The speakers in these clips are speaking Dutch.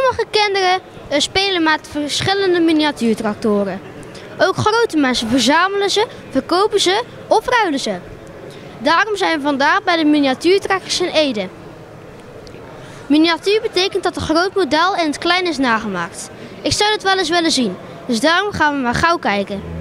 Sommige kinderen spelen met verschillende miniatuurtractoren. Ook grote mensen verzamelen ze, verkopen ze of ruilen ze. Daarom zijn we vandaag bij de miniatuurtrekkers in Ede. Miniatuur betekent dat een groot model in het klein is nagemaakt. Ik zou het wel eens willen zien, dus daarom gaan we maar gauw kijken.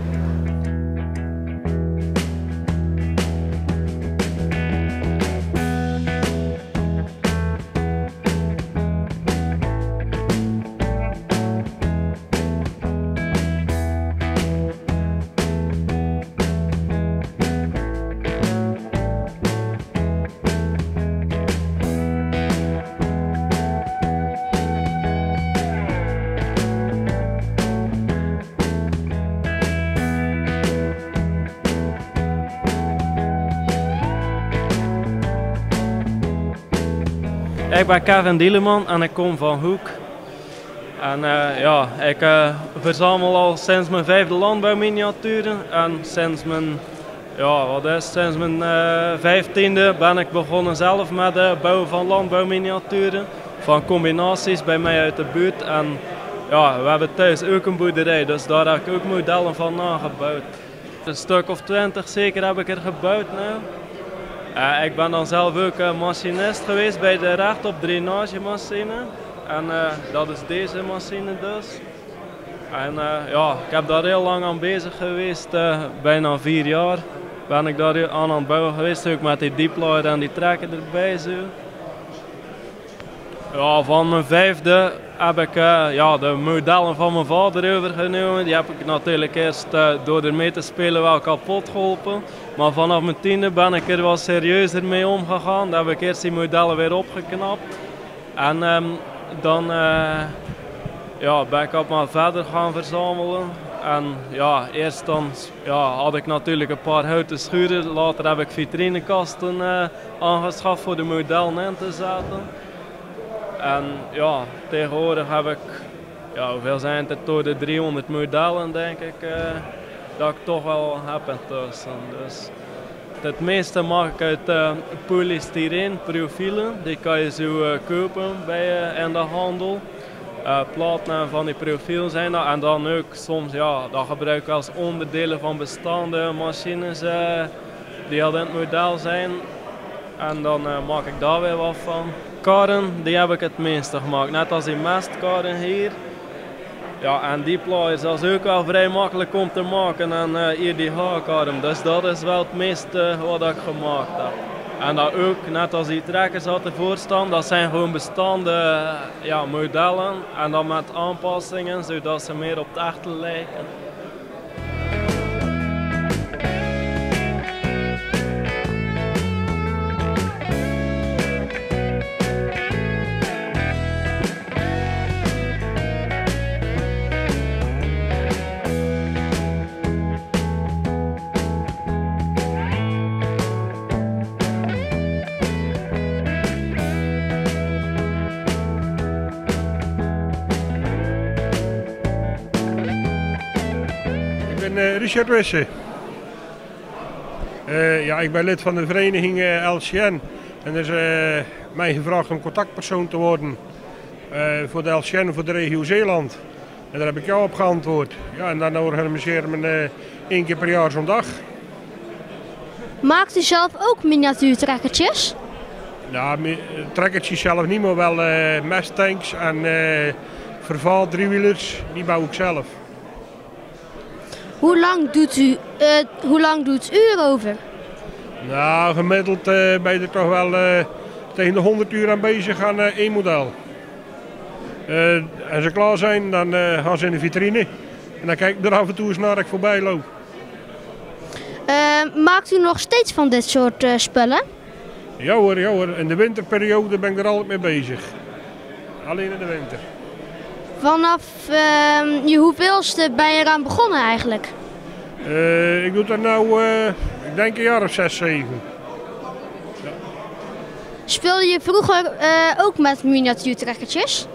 Ik ben Kevin Dieleman en ik kom van Hoek. En ik verzamel al sinds mijn 5e landbouwminiaturen. En sinds mijn, sinds mijn 15e ben ik begonnen zelf met het bouwen van landbouwminiaturen. Van combinaties bij mij uit de buurt. En ja, we hebben thuis ook een boerderij, dus daar heb ik ook modellen van nagebouwd. Een stuk of 20 zeker heb ik er gebouwd nu. Ik ben dan zelf ook machinist geweest bij de rechtop drainagemachine. En dat is deze machine dus. En ik heb daar heel lang aan bezig geweest, bijna 4 jaar ben ik daar aan het bouwen geweest, ook met die dieplader en die trekker erbij zo. Ja, van mijn 5e heb ik de modellen van mijn vader overgenomen. Die heb ik natuurlijk eerst door ermee te spelen wel kapot geholpen. Maar vanaf mijn 10e ben ik er wel serieuzer mee omgegaan. Dan heb ik eerst die modellen weer opgeknapt. En dan ben ik op maar verder gaan verzamelen. En eerst dan had ik natuurlijk een paar houten schuren. Later heb ik vitrinekasten aangeschaft voor de modellen in te zetten. En tegenwoordig heb ik, hoeveel zijn het er, door de 300 modellen denk ik, dat ik toch wel heb intussen. Dus het meeste maak ik uit polystyreen profielen, die kan je zo kopen in de handel. Platen van die profiel zijn dat en dan ook soms, dat gebruik ik als onderdelen van bestaande machines die al in het model zijn. En dan maak ik daar weer wat van. Karren, die heb ik het meeste gemaakt, net als die mestkarren hier. Ja, en die plaatjes, dat is ook wel vrij makkelijk om te maken en hier die haarkarren. Dus dat is wel het meeste wat ik gemaakt heb. En dat ook, net als die trekkers dat ervoor staan, dat zijn gewoon bestaande modellen. En dan met aanpassingen, zodat ze meer op het echte lijken. Richard Wisse. Ik ben lid van de vereniging LCN en er is mij gevraagd om contactpersoon te worden voor de LCN voor de regio Zeeland. En daar heb ik jou op geantwoord. Ja, en dan organiseren we 1 keer per jaar zo'n dag. Maakt u zelf ook miniatuurtrekkertjes? Nou, trekkertjes zelf niet, maar wel mesttanks en vervaal driewielers, die bouw ik zelf. Hoe lang doet u erover? Nou, gemiddeld ben je er toch wel tegen de 100 uur aan bezig aan 1 model. Als ze klaar zijn, dan gaan ze in de vitrine. En dan kijk ik er af en toe eens naar dat ik voorbij loop. Maakt u nog steeds van dit soort spullen? Ja hoor. In de winterperiode ben ik er altijd mee bezig. Alleen in de winter. Vanaf je hoeveelste ben je eraan begonnen eigenlijk? Ik doe dat nou, ik denk een jaar of 6, 7. Ja. Speelde je vroeger ook met miniatuurtrekkertjes?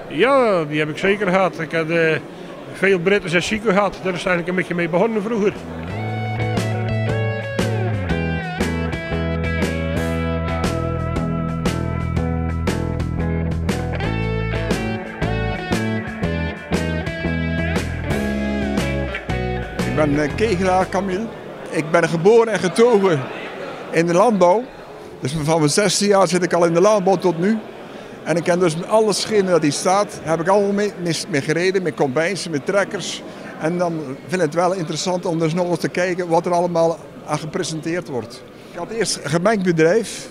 Ja, die heb ik zeker gehad. Ik heb veel Britten en Chico gehad. Daar is eigenlijk een beetje mee begonnen vroeger. ben kegelaar, Camille. Ik ben geboren en getogen in de landbouw. Dus van mijn 16 jaar zit ik al in de landbouw tot nu. En ik ken dus alle schenen dat hier staat, heb ik allemaal mee gereden, met combines, met trekkers. En dan vind ik het wel interessant om dus nog eens te kijken wat er allemaal aan gepresenteerd wordt. Ik had eerst een gemengd bedrijf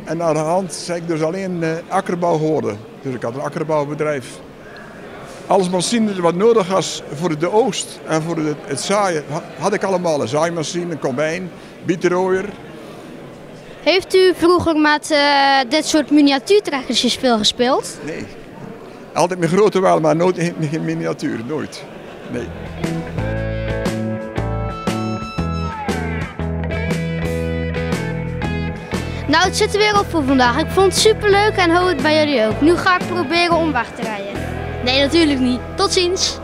en naar de hand ben ik dus alleen akkerbouw geworden. Dus ik had een akkerbouwbedrijf. Alles machine wat nodig was voor de oogst en voor het zaaien had ik allemaal. Een zaaimachine, een combine, bietenrooier. Heeft u vroeger met dit soort miniatuurtrekkersjes veel gespeeld? Nee. Altijd met grote wel, maar nooit in miniatuur. Nooit. Nee. Nou, het zit er weer op voor vandaag. Ik vond het superleuk en hoop het bij jullie ook. Nu ga ik proberen om weg te rijden. Nee, natuurlijk niet. Tot ziens!